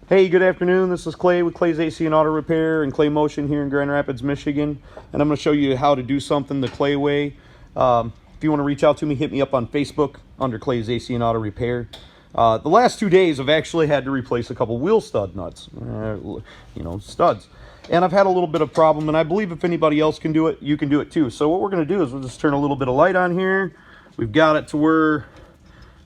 Hey, good afternoon. This is Clay with Clay's AC and Auto Repair and Clay Motion here in Grand Rapids, Michigan. And I'm going to show you how to do something the Clay way. If you want to reach out to me, hit me up on Facebook under Clay's AC and Auto Repair. The last 2 days, I've actually had to replace a couple wheel stud nuts, studs. And I've had a little bit of problem, and I believe if anybody else can do it, you can do it too. So what we're going to do is we'll just turn a little bit of light on here. We've got it to where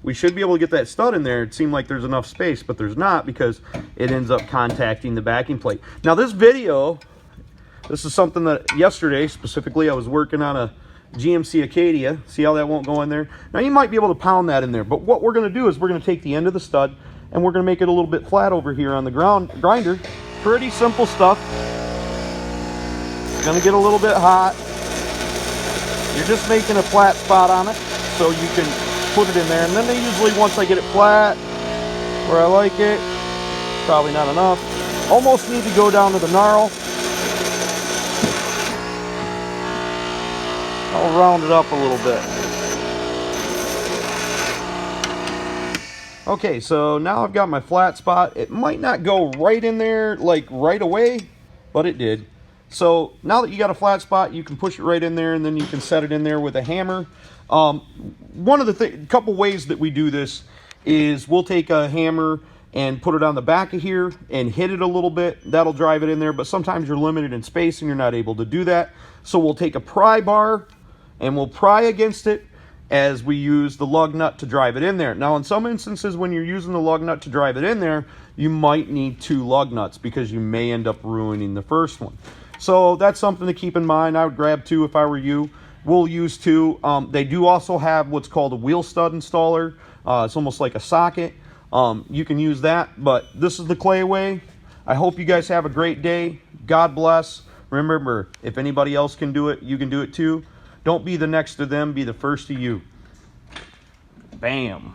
we should be able to get that stud in there. It seemed like there's enough space, but there's not because it ends up contacting the backing plate. Now this is something that yesterday specifically I was working on a GMC Acadia. See how that won't go in there? Now you might be able to pound that in there, but what we're going to do is we're going to take the end of the stud and we're going to make it a little bit flat over here on the grinder. Pretty simple stuff. It's going to get a little bit hot. You're just making a flat spot on it so you can put it in there, and then they usually, once I get it flat where I like it, probably not enough, almost need to go down to the knurl. I'll round it up a little bit. Okay, so now I've got my flat spot. It might not go right in there like right away, but it did. So now that you got a flat spot, you can push it right in there, and then you can set it in there with a hammer. One of the couple ways that we do this is we'll take a hammer and put it on the back of here and hit it a little bit. That'll drive it in there, but sometimes you're limited in space and you're not able to do that. So we'll take a pry bar and we'll pry against it as we use the lug nut to drive it in there. Now in some instances when you're using the lug nut to drive it in there, you might need 2 lug nuts because you may end up ruining the first one. So that's something to keep in mind. I would grab 2 if I were you. We'll use 2. They do also have what's called a wheel stud installer. It's almost like a socket. You can use that, but this is the Clay way. I hope you guys have a great day. God bless. Remember, if anybody else can do it, you can do it too. Don't be the next to them, be the first to you. Bam.